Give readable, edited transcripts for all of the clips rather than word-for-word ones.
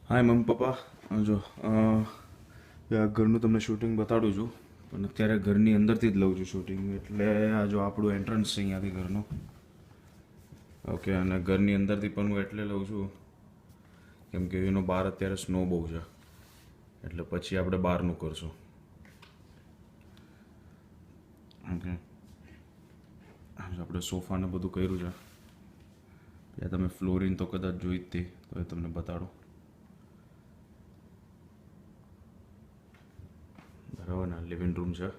Hi mummy papa. જો આ ઘરનું તમને શૂટિંગ બતાડું છું, પણ અત્યારે ઘરની અંદરથી જ લઉં છું શૂટિંગ. એટલે આ જો આપણું એન્ટ્રન્સ છે અહીંયાથી ઘરનું. ઓકે, અને ઘરની અંદરથી પણ હું એટલે લઉં છું કેમ કે એનો બહાર અત્યારે સ્નો બહુ છે, એટલે પછી આપણે બહારનું કરશું. ઓકે, આપણે સોફાને બધું કર્યું છે. ત્યાં તમે ફ્લોરિંગ તો કદાચ જોઈ જ હતી, તો એ તમને બતાડું. બરાબર ને, લિવિંગ રૂમ છે.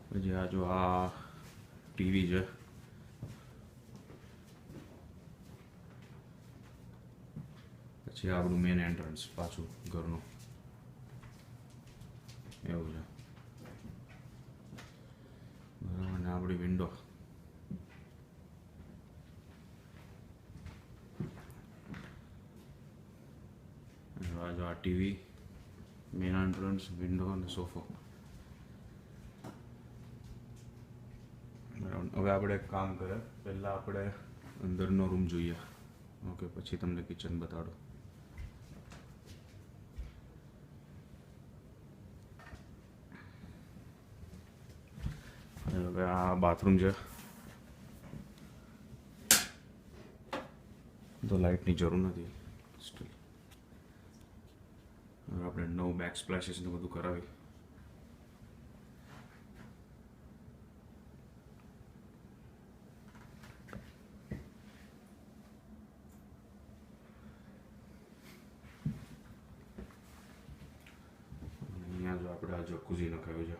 પછી આ જો આ ટીવી છે. પછી આપણું મેન એન્ટ્રન્સ પાછું ઘરનું એવું છે. બરાબર ને, આપણી વિન્ડો. આ જો આ ટીવી, મેન એન્ટ્રન્સ, વિન્ડો અને સોફો. હવે આપણે એક કામ કરીએ, પહેલાં આપણે અંદરનો રૂમ જોઈએ. ઓકે, પછી તમને કિચન બતાડો. હવે આ બાથરૂમ છે. તો લાઇટની જરૂર નથી સ્ટીલ. હવે આપણે નવું બેક સ્પ્લેશિસ ને બધું કરાવી. અહીંયા જો આપણે આ જકુઝી નખાવ્યું છે.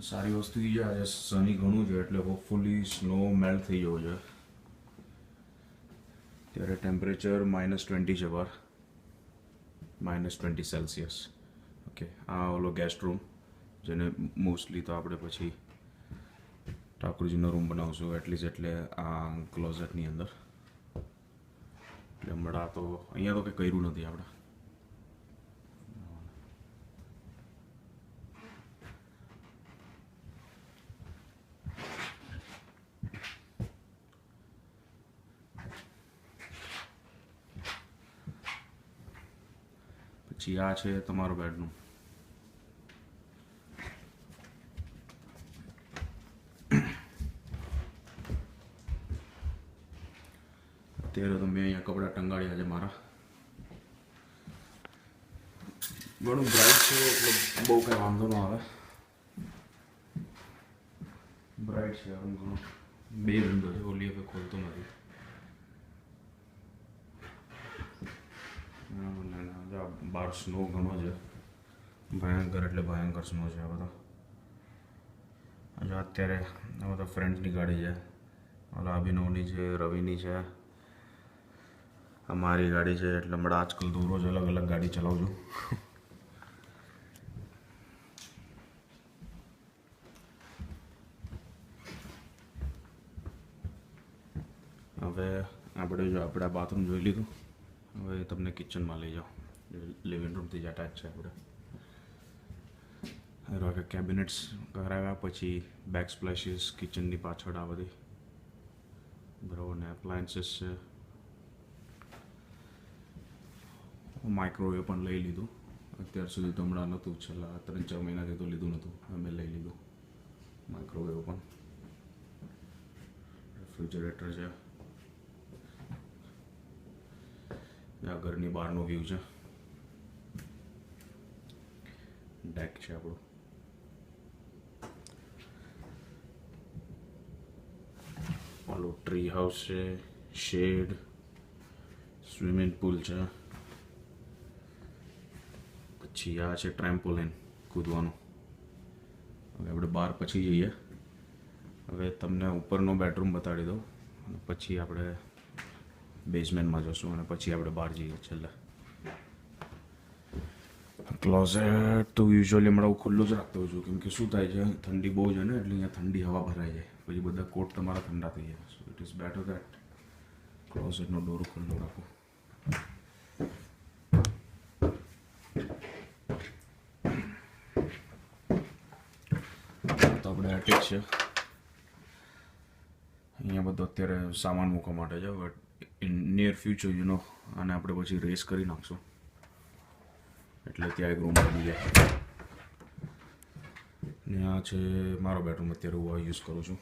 સારી વસ્તુ એ છે, આજે સની ઘણું છે એટલે હોપફુલી સ્નો મેલ્ટ થઈ ગયો છે. ત્યારે ટેમ્પરેચર -20 છે બહાર, -20 સેલ્સિયસ. ઓકે, આ ઓલો ગેસ્ટ રૂમ, જેને મોસ્ટલી તો આપણે પછી ઠાકોરજીનો રૂમ બનાવશું એટલીસ્ટ, એટલે આ ક્લોઝેટની અંદર. એટલે હમણાં તો અહીંયા તો કંઈ કર્યું નથી આપણે. પછી આ છે તમારો બેડરૂમ. અત્યારે તો મેં અહીંયા કપડાં ટંગાડ્યા છે મારા. ઘણું બ્રાઇટ છે એટલે બહુ કંઈ વાંધો ન આવે. બ્રાઇટ છે રૂમ ઘણું. 2 વિન્ડો છે, ઓલી હવે ખોલતો નથી. બહાર સ્નો ઘણો છે, ભયંકર એટલે ભયંકર સ્નો છે આ બધો. જો અત્યારે આ બધા ફ્રેન્ડ્સની ગાડી છે, ઓલા અભિનવની છે, રવિની છે, અમારી ગાડી છે. એટલે હમણાં આજકાલ તો રોજ અલગ અલગ ગાડી ચલાવું છું. હવે આપણે જો આપણે બાથરૂમ જોઈ લીધું, હવે તમને કિચનમાં લઈ જાઓ. લિવિંગ રૂમથી જ અટેચ છે આપણે. હવે કેબિનેટ્સ કરાવ્યા, પછી બેક સ્પ્લેશિસ કિચનની પાછળ આ બધી બરાબર ને, એપ્લાયન્સીસ છે. માઇક્રોવેવ પણ લઈ લીધું. અત્યાર સુધી તો હમણાં નહોતું, છેલ્લા 3-4 મહિનાથી તો લીધું નહોતું, અમે લઈ લીધું માઇક્રોવેવ પણ. રેફ્રિજરેટર છે. આ ઘરની બહારનો વ્યૂ છે. ડેક છે આપણું. ઓલો ટ્રી હાઉસ છે, શેડ, સ્વિમિંગ પુલ છે. પછી આ છે ટ્રેમ્પોલિન, કૂદવાનું. હવે આપણે બહાર પછી જઈએ. હવે તમને ઉપરનો બેડરૂમ બતાડી દઉં, અને પછી આપણે બેઝમેન્ટમાં જશું, અને પછી આપણે બહાર જઈએ છેલ્લે. ક્લોઝેટ તો યુઝ્યુઅલી હમણાં હું ખુલ્લું જ રાખતો હોઉં છું, કેમ કે શું થાય છે, ઠંડી બહુ છે ને, એટલે અહીંયા ઠંડી હવા ભરાઈ જાય, પછી બધા કોટ તમારા ઠંડા થઈ જાય. So it is better that ક્લોઝેટનો ડોર ખુલ્લો રાખો. સેપ્ટિક છે. અહીંયા બધો અત્યારે સામાન મૂકવા માટે છે, બટ ઇન નિયર ફ્યુચર આને આપણે પછી રેસ કરી નાખશું, એટલે ત્યાં એક રૂમ બની જાય. ને આ છે મારો બેડરૂમ, અત્યારે હું આ યુઝ કરું છું.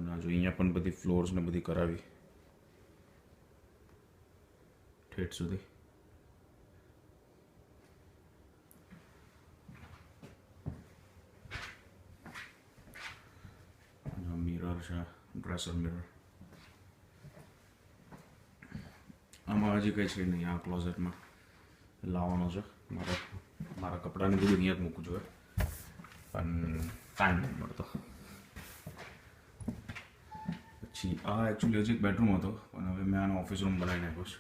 ના જો અહીંયા પણ બધી ફ્લોર્સ ને બધી કરાવી ઠેઠ સુધી. મિરર છે, ડ્રેસર મિરર. આમાં હજી કંઈ છે નહીં. આ ક્લોઝેટમાં લાવવાનો છે. મારા કપડાને બધું અહીંયા જ મૂકવું જોઈએ, પણ ટાઈમ નથી મળતો. પછી આ એકચ્યુઅલી હજી એક બેડરૂમ હતો, પણ હવે મેં આનો ઓફિસ રૂમ બનાવી નાખ્યો છે.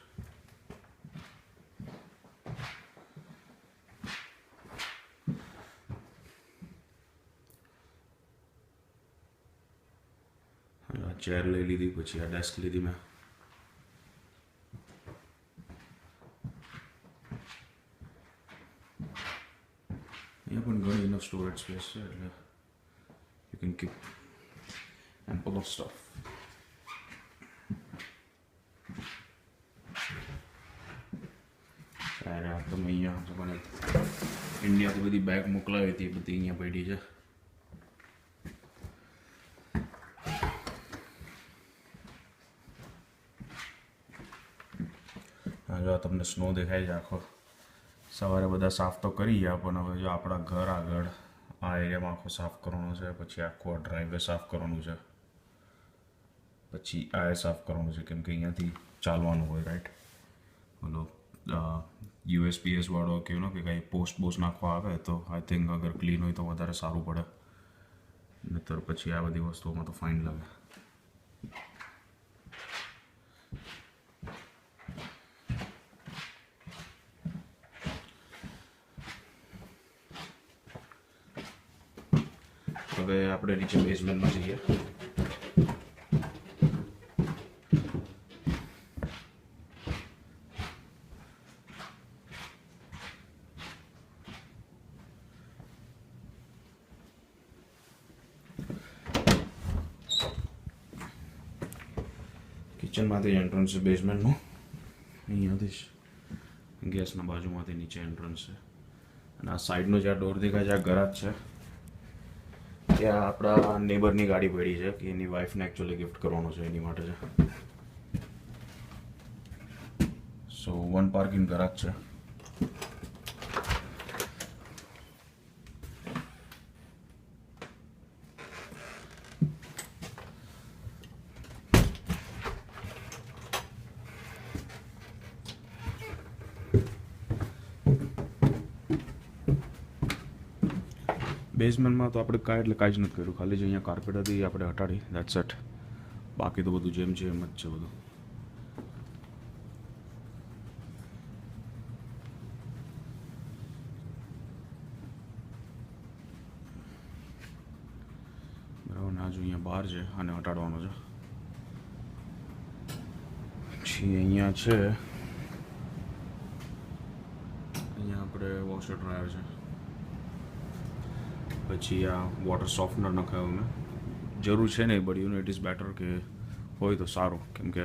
ચેર લઈ લીધી, પછી આ ડેસ્ક લીધી મેં. અહીંયા પણ ઘણી ઇનફ સ્ટોરેજ સ્પેસ છે, એટલે you can keep ample of stuff. ત્યારે આ તમે અહીંયા મને ઇન્ડિયાથી બધી બેગ મોકલાવી હતી, બધી અહીંયા પડી છે. જો તમને સ્નો દેખાય છે આખો. સવારે બધા સાફ તો કરી ગયા, પણ હવે જો આપણા ઘર આગળ આ એરિયામાં આખો સાફ કરવાનો છે, પછી આખું આ ડ્રાઈવે સાફ કરવાનું છે, પછી આ સાફ કરવાનું છે, કેમ કે અહીંયાથી ચાલવાનું હોય, રાઈટ. બોલો યુએસપીએસ વાળો કે કે કાંઈ પોસ્ટ બોસ્ટ નાખવા આવે તો આઈ થિંક અગર ક્લીન હોય તો વધારે સારું પડે, નહીતર પછી આ બધી વસ્તુઓમાં તો ફાઇન લાગે. હવે આપણે નીચે બેઝમેન્ટમાં જઈએ. કિચનમાંથી એન્ટ્રન્સ છે બેઝમેન્ટનું. અહીંયાથી જ ગેસના બાજુમાંથી નીચે એન્ટ્રન્સ છે, અને આ સાઈડનો જે આ ડોર દેખાય છે આ ગરાજ છે. ત્યાં આપણા નેબરની ગાડી પડી છે કે એની વાઈફને એકચ્યુઅલી ગિફ્ટ કરવાનો છે, એની માટે છે. સો 1 પાર્કિંગ ગરાજ છે. બેઝમેન્ટમાં તો આપણે કાંઈ જ નથી કર્યું, ખાલી જે અહીંયા કાર્પેટ હતી આપણે હટાડી, દેટ્સ ઇટ. બાકી તો બધું જેમ છે એમ જ છે બધું. બરાબર ને, આ જો અહીંયા બહાર છે, આને હટાડવાનો છે. પછી અહીંયા છે, અહીંયા આપણે વોશર ડ્રાયર છે. પછી આ વોટર સોફ્ટનર નખાયું મેં. જરૂર છે નહીં, બટ ઇટ ઇઝ બેટર કે હોય તો સારું, કેમ કે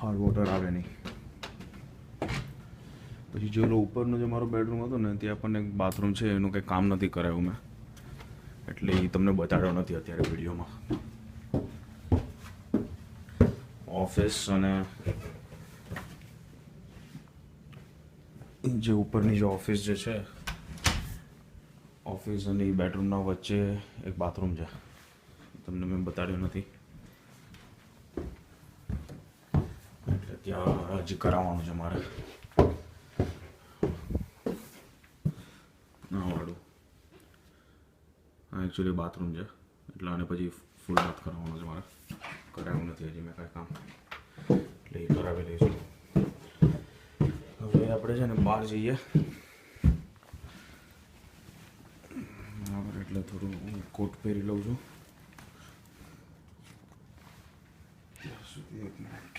હાર્ડ વોટર આવે નહીં. પછી જો ઉપરનો જે મારો બેડરૂમ હતો ને, ત્યાં પણ એક બાથરૂમ છે, એનું કંઈ કામ નથી કરાયું મેં, એટલે એ તમને બતાડ્યો નથી અત્યારે વિડીયોમાં. ઓફિસ અને જે ઉપરની જે ઓફિસ જે છે, ઓફિસ અને બેડરૂમના વચ્ચે એક બાથરૂમ છે, તમને મેં બતાડ્યું નથી, એટલે ત્યાં હજી કરાવવાનું છે મારે. વાળું આ એકચ્યુઅલી બાથરૂમ છે, એટલે આને પછી ફૂલ બાથ કરાવવાનું છે મારે. કરાવ્યું નથી હજી મેં કાંઈ કામ, એટલે એ કરાવી લઈશું. હવે આપણે છે ને બહાર જઈએ, બરાબર, એટલે થોડું હું કોટ પહેરી લઉં છું. એક મિનિટ.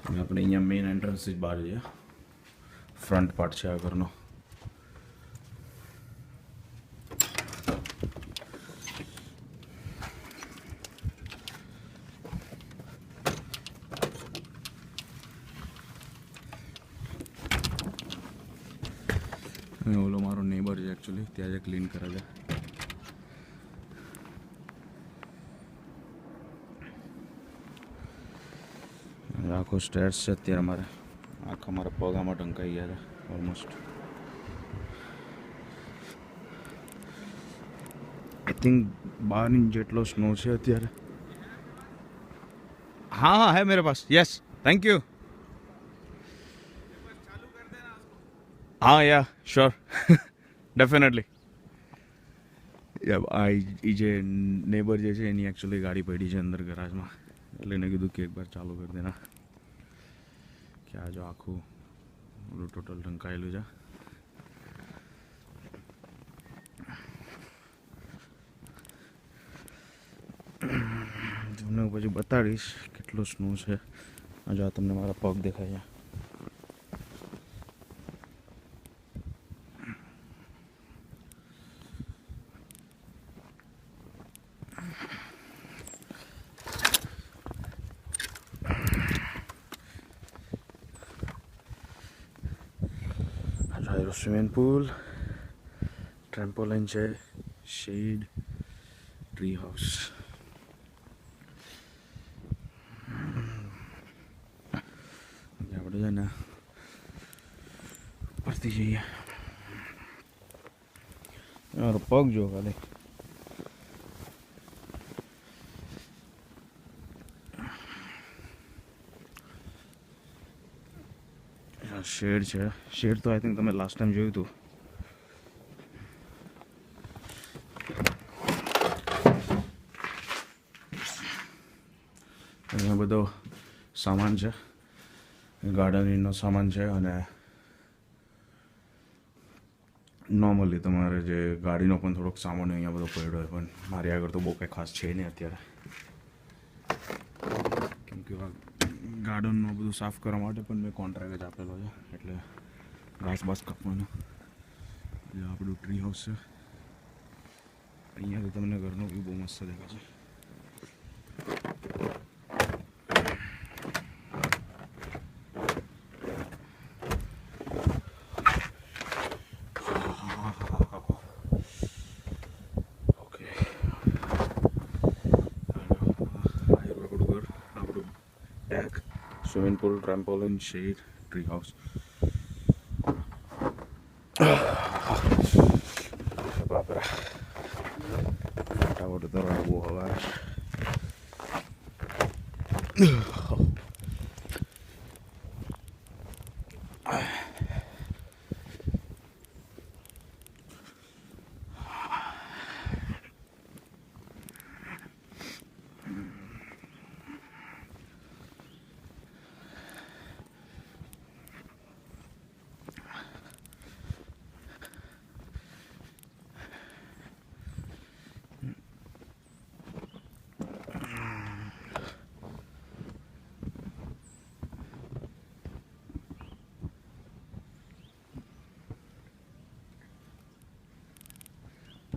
આપણે અહીંયા મેઇન એન્ટ્રન્સથી જ બહાર જઈએ. ફ્રન્ટ પાર્ટ છે આ ઘરનો. ઓલો મારો નેબર છે એકચ્યુઅલી, ત્યાં જે ક્લીન કરે છે. આખો સ્ટેર્સ છે અત્યારે મારે, આખા મારા પગ આમાં ઢંકાઈ ગયા છે ઓલમોસ્ટ. આઈ થિંક 12 ઇંચ જેટલો સ્નો છે અત્યારે. हाँ हाँ है मेरे पास, यस थैंक यू. हाँ या श्योर डेफिनेटली. આ જે નેબર જે છે એની એકચ્યુઅલી ગાડી પડી છે અંદર ગરાજમાં, એટલે એને કીધું કે એક બાર ચાલુ કરી દેના. કે આ જો આખું ઓલું ટોટલ ઢંકાયેલું છે. તમને પછી બતાડીશ કેટલો સ્નો છે. જો આ તમને મારા પગ દેખાય છે. સ્વિમિંગ પુલ, ટ્રેમ્પોલાઇન છે, શેડ, ટ્રી હાઉસ. આપણે છે ને ઉપરથી જઈએ. મારો પગ જો ખાલી. શેડ છે. શેડ તો આઈ થિંક તમે લાસ્ટ ટાઈમ જોયું હતું. અહીંયા બધો સામાન છે, ગાર્ડનિંગનો સામાન છે, અને નોર્મલી તમારે જે ગાડીનો પણ થોડોક સામાન અહીંયા બધો પડ્યો હોય, પણ મારી આગળ તો બહુ કંઈ ખાસ છે નહીં અત્યારે, કેમ કે ગાર્ડનનું બધું સાફ કરવા માટે પણ મેં કોન્ટ્રાક્ટ જ આપેલો છે, એટલે ઘાસ બાસ કાપવાનો. એટલે આપણું ટ્રી હાઉસ છે. અહીંયાથી તમને ઘરનો વ્યૂ બહુ મસ્ત દેખાશે. Swimming pool, trampoline, shade, tree house. બાપરા, ફટાફટ ઉતરવા બહુ હવા.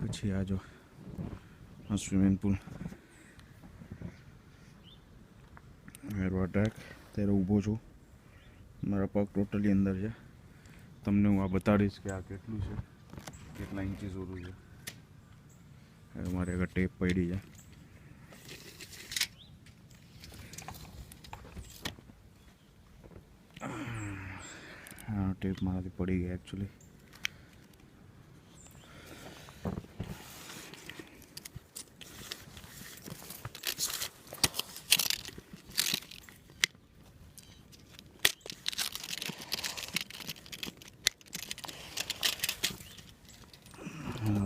પછી આ જો આ સ્વિમિંગ પુલ, એરવા ટ્રેક. ત્યારે ઊભો છું, મારા પગ ટોટલી અંદર છે. તમને હું આ બતાડીશ કે આ કેટલું છે, કેટલા ઇંચીસ ઓલું છે. મારે આગળ ટેપ પડી છે. હા, ટેપ મારાથી પડી ગઈ એકચ્યુઅલી.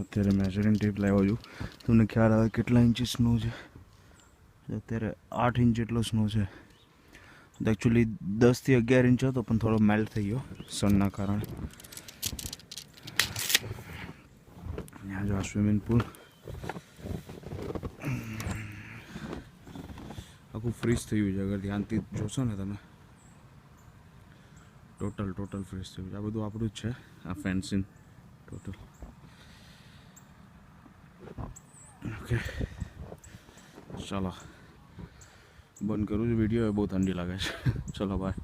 અત્યારે મેઝરિંગ ટેપ લાવ્યો છું, તમને ખ્યાલ આવે કેટલા ઇંચી સ્નો છે. અત્યારે 8 ઇંચ જેટલો સ્નો છે. એકચ્યુઅલી 10 થી 11 ઇંચ હતો, પણ થોડો મેલ્ટ થઈ ગયો સનના કારણે. અહીંયા જો આ સ્વિમિંગ પુલ આખું ફ્રીઝ થયું છે. અગર ધ્યાનથી જોશો ને તમે ટોટલ ફ્રેશ થયું છે. આ બધું આપણું જ છે, આ ફેન્સિંગ ટોટલ. ઓકે ચાલો બંધ કરું છું વિડીયો, બહુ ઠંડી લાગે છે. ચલો બાય.